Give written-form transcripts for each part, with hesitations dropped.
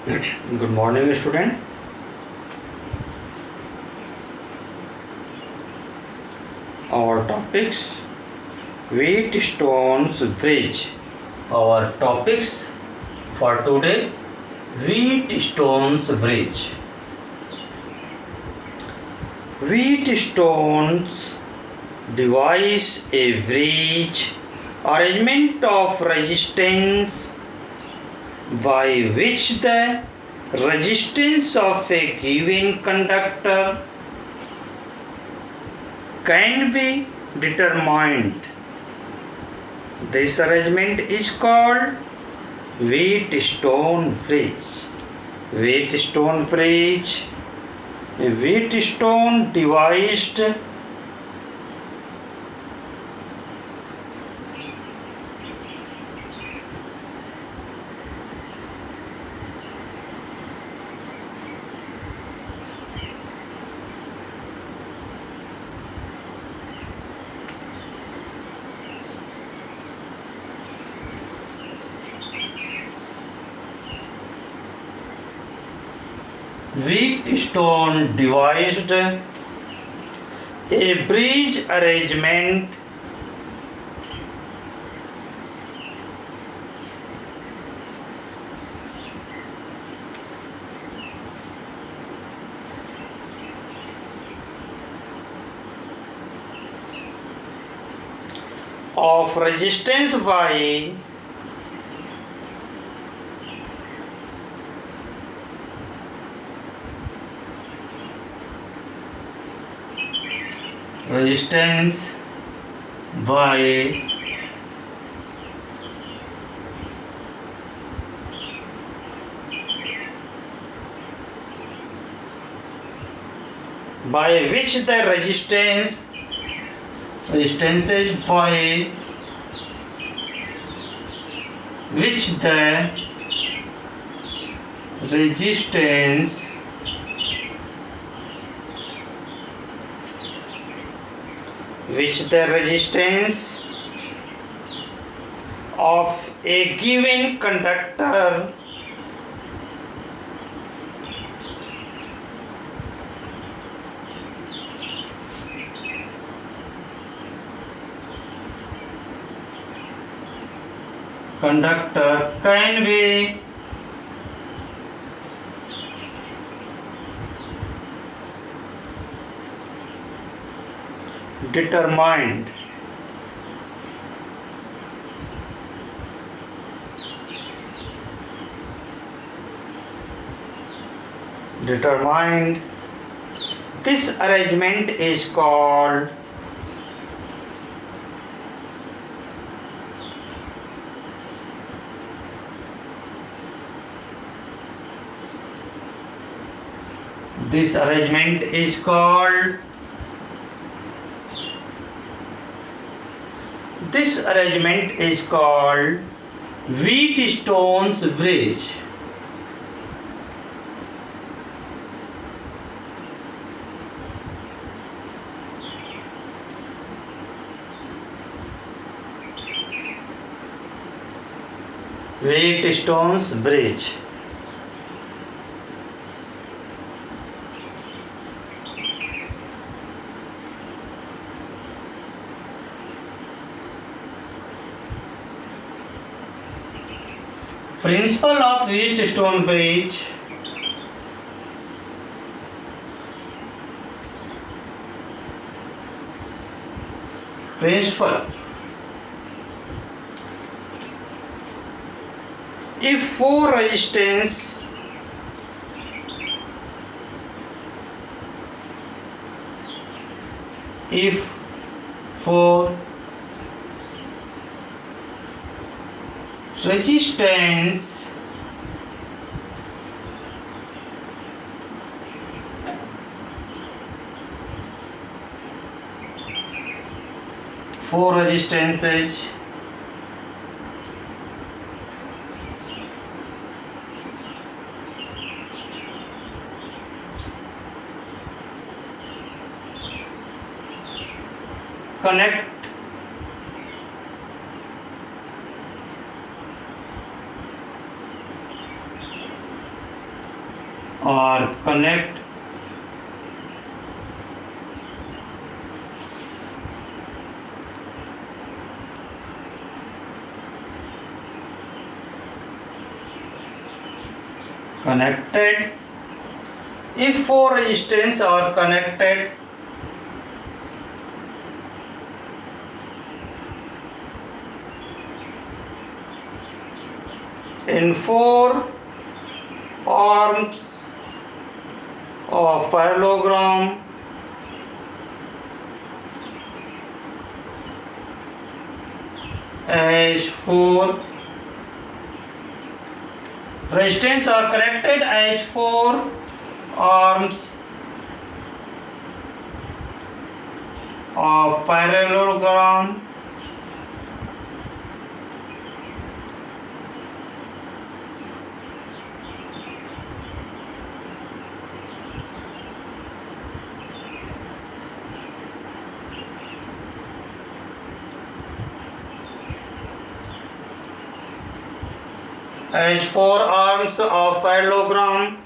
Good morning, student. Our topics: Wheatstone's Bridge. Our topics for today: Wheatstone's Bridge. Wheatstones devise a bridge arrangement of resistance by which the resistance of a given conductor can be determined. This arrangement is called Wheatstone bridge. Wheatstone bridge. A Wheatstone devised Wheatstone devised a bridge arrangement of resistance by resistance by which the resistances by which the resistance of a given conductor can be determined. This arrangement is called Wheatstone's bridge. Wheatstone's bridge. Principle of Wheatstone bridge. Principle: if four resistance four resistances connect or connect connected. If four resistance are connected in four arms of parallelogram, as four resistance are connected as four arms of parallelogram, as four arms of parallelogram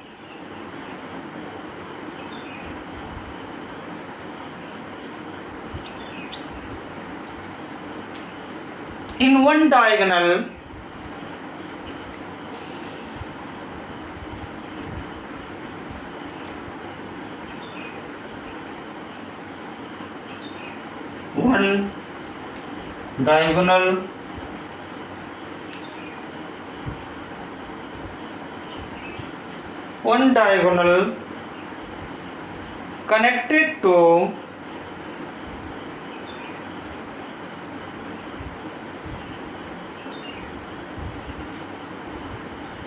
in one diagonal one diagonal connected to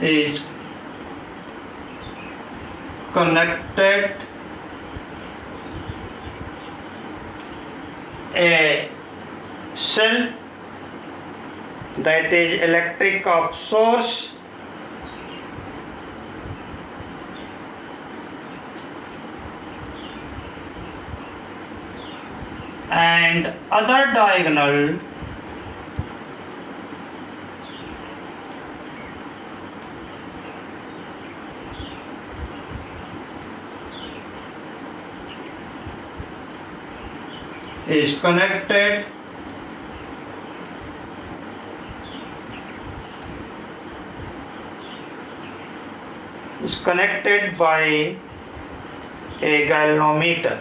is connected a cell, that is electric of source, and other diagonal is connected by a galvanometer.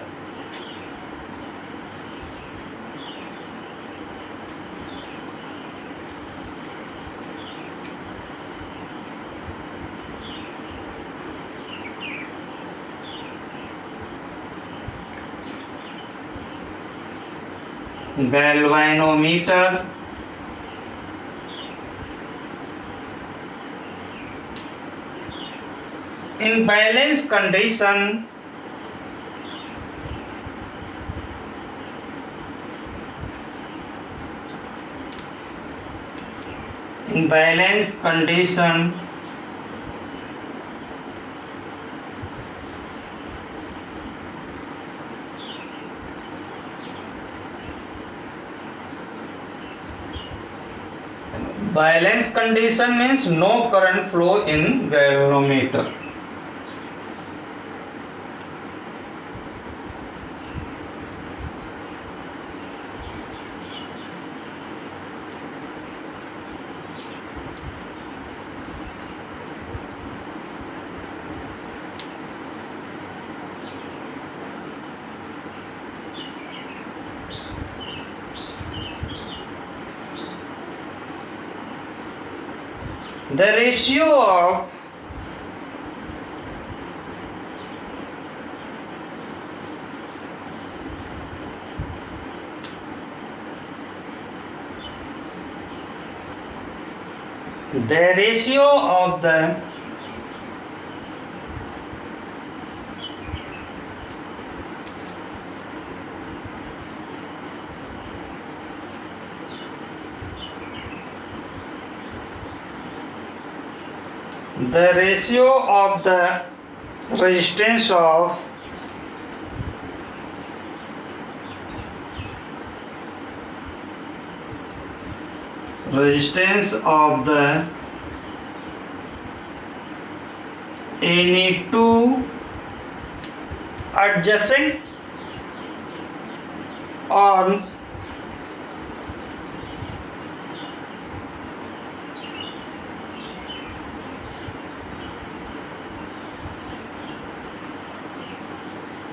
Galvanometer in balance condition balance condition means no current flow in galvanometer. The ratio of the resistance of the any two adjacent arms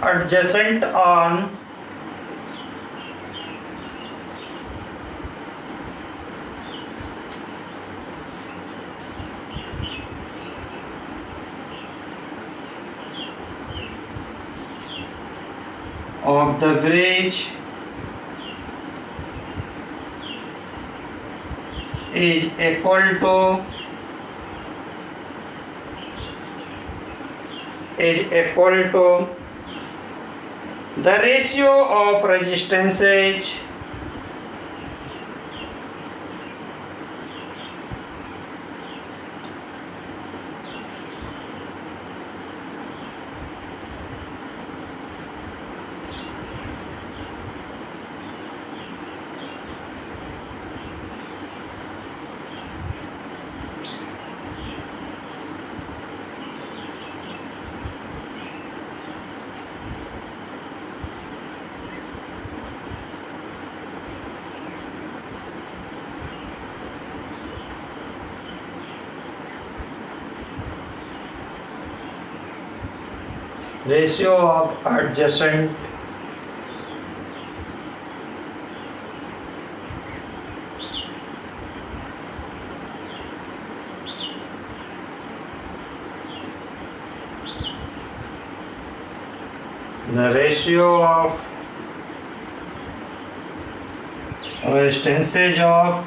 adjacent on of the bridge is equal to the ratio of resistances ratio of adjacent the ratio of resistances of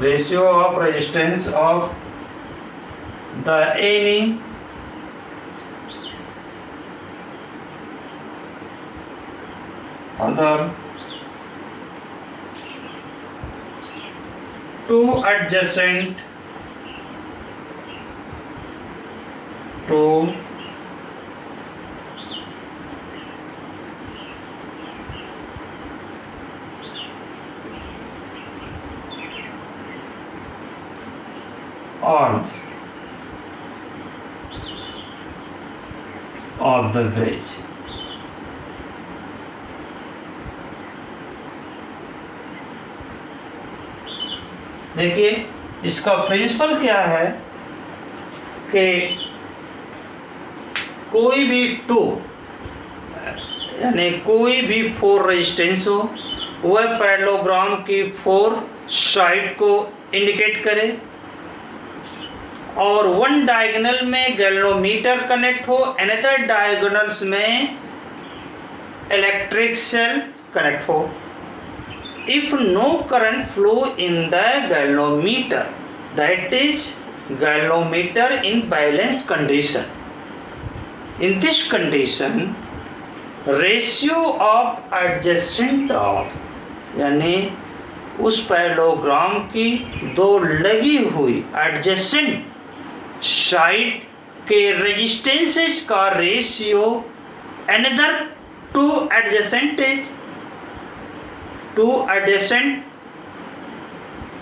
ratio of resistance of the any other two adjacent to arms of the bridge. देखिए इसका principal क्या है कि कोई भी to यानी कोई भी फोर रेजिस्टेंस हो वह पैरेललोग्राम की फोर साइड को इंडिकेट करे और वन डायगोनल में गैल्वेनोमीटर कनेक्ट हो, अनदर डायगोनल्स में इलेक्ट्रिक सेल कनेक्ट हो. If no current flow in the galvanometer, that is galvanometer in balance condition. In this condition, ratio of adjacent of यानी उस parallelogram की दो लगी हुई एडजेसेंट साइड के रेजिस्टेंसेस का ratio another two adjacent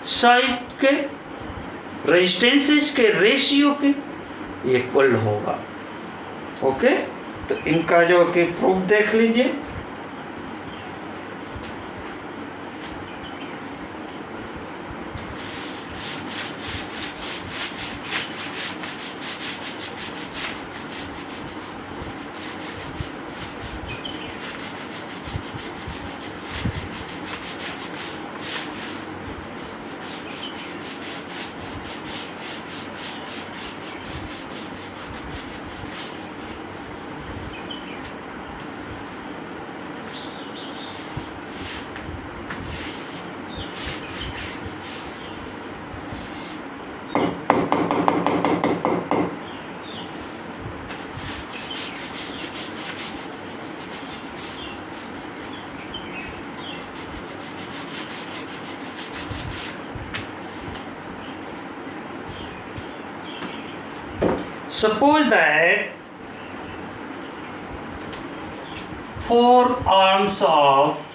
side के रेजिस्टेंसेस के रेशियो के इक्वल होगा. ओके, तो इनका जो कि प्रूफ देख लीजिए. Suppose that 4 arms of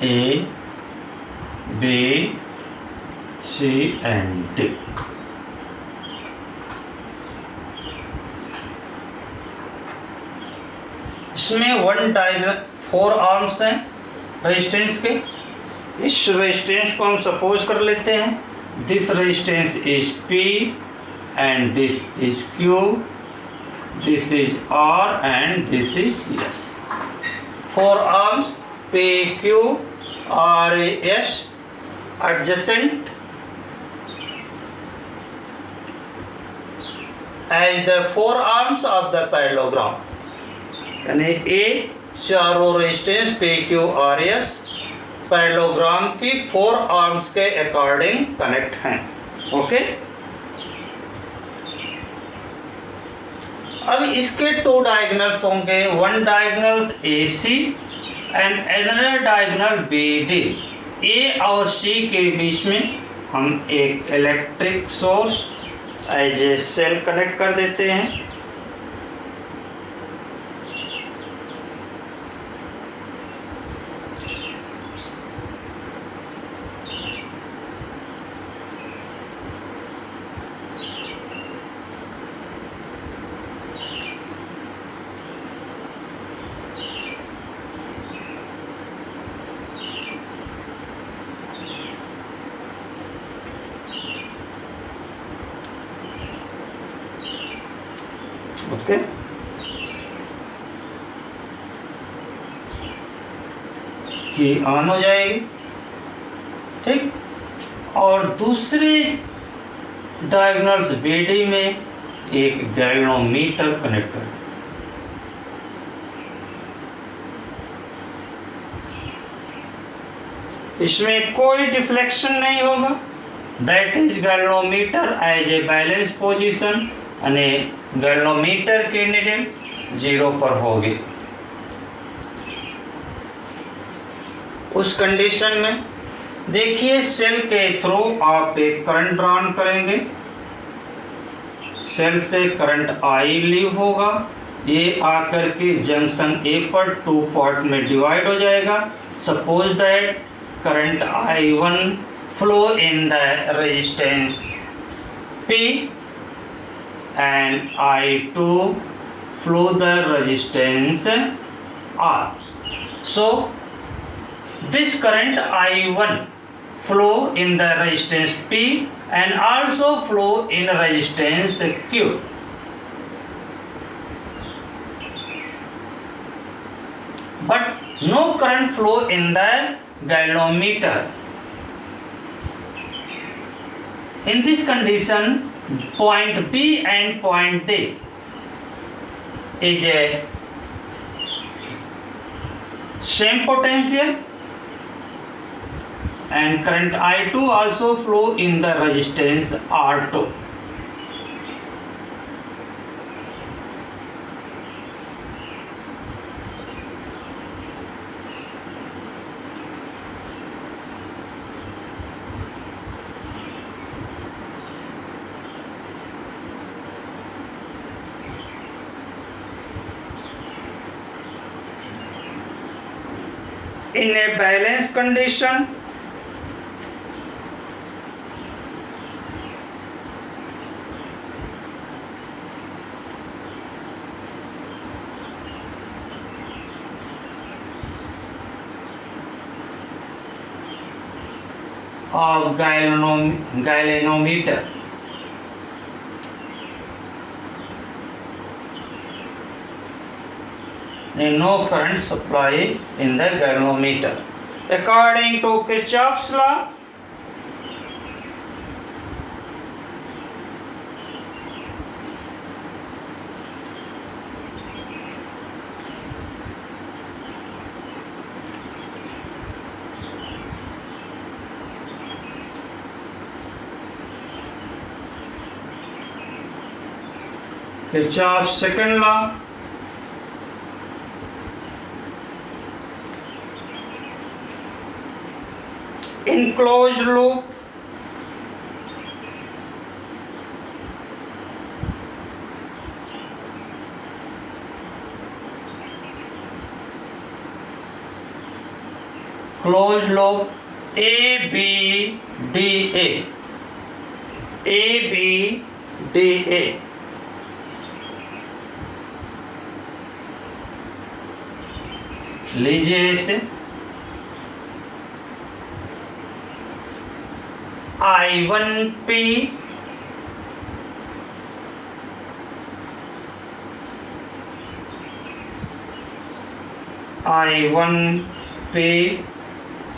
A, B, C and D. इसमें 1 डायग्राम 4 आर्म्स हैं रेजिस्टेंस के। इस रेजिस्टेंस को हम सपोज कर लेते हैं this resistance is P and this is Q, this is R and this is S. 4 arms P, Q, R, S adjacent as the 4 arms of the parallelogram. यानी A चारों resistance P, Q, R, S parallelogram की 4 arms के according connect हैं। Okay, अब इसके 2 diagonals होंगे, 1 diagonals AC and other diagonal BD। A और C के बीच में हम एक electric source as a cell connect कर देते हैं। ओके, कि ऑन हो जाएगी। ठीक, और दूसरी डायगोनल्स BD में एक गैल्वेनोमीटर कनेक्ट करें। इसमें कोई डिफ्लेक्शन नहीं होगा, that is galvanometer as a balance position અને गैल्वेनोमीटर की नीडल 0 पर होगी। उस कंडीशन में देखिए सेल के थ्रू आप एक करंट ड्रॉन करेंगे, सेल से करंट I लीव होगा, ये आकर के जंक्शन A पर 2 पार्ट में डिवाइड हो जाएगा। Suppose that current I1 flow in the resistance P and I2 flow the resistance R. So this current I1 flow in the resistance P and also flow in resistance Q. But no current flow in the galvanometer. In this condition, point B and point D is a same potential and current I2 also flow in the resistance R2. In a balanced condition, of galvanometer. No current supply in the galvanometer. According to Kirchhoff's law, Kirchhoff's second law, in closed loop ABDA लीजिए इसे I1P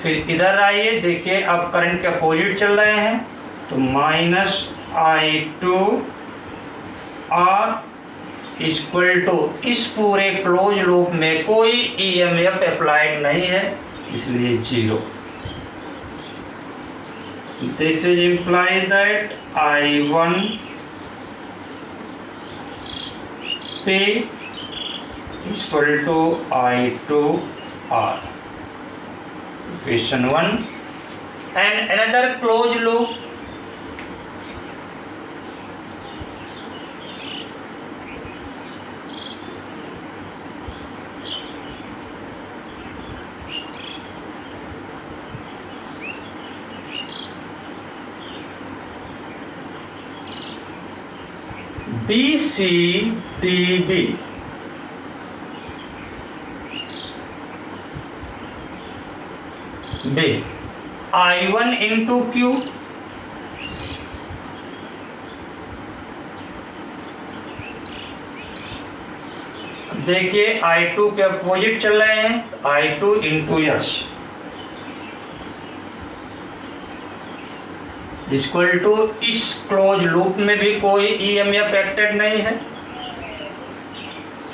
फिर इधर आइए, देखिए अब current के opposite चल रहे हैं तो -I2 और इक्वल टू, इस पूरे क्लोज लूप में कोई EMF अप्लाइड नहीं है इसलिए 0। This is imply that I1P equal to I2R, equation 1। And another close loop BCDB, B I1 into Q देखिए I2 के अपोजिट चल रहे हैं I2 into S equal to, इस क्लोज लूप में भी कोई EMF एक्टेड नहीं है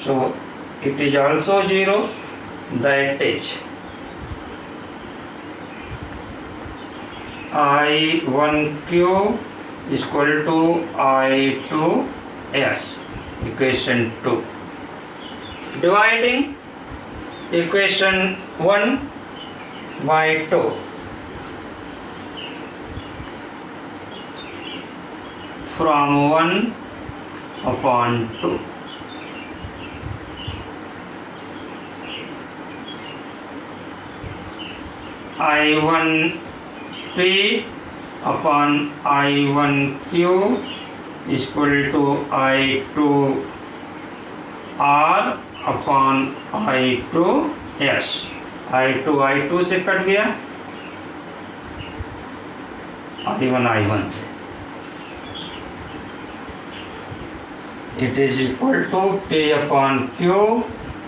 so it is also 0, that is I1Q equal to I2S, equation 2। Dividing equation 1 by 2, from 1/2, I1P upon I1Q equal to I2R upon I2S। I2 से cut गया, I1 से, it is equal to P upon Q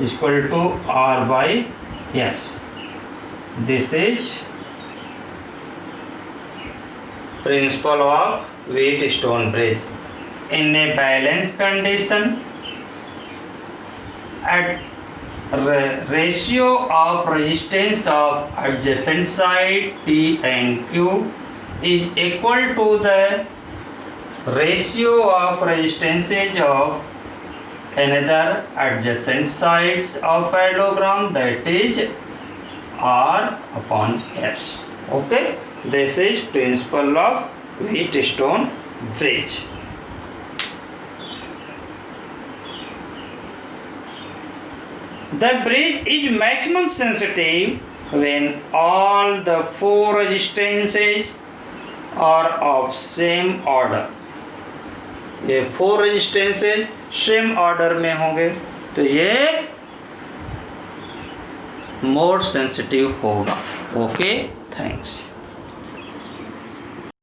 equal to R by S। This is principle of Wheatstone bridge. In a balanced condition, at ratio of resistance of adjacent side P and Q is equal to the ratio of resistances of another adjacent sides of parallelogram, that is R upon S। Okay, this is principle of Wheatstone bridge। The bridge is maximum sensitive when all the 4 resistances are of same order। ये 4 resistances same order में होंगे तो ये more sensitive होगा। Okay, thanks.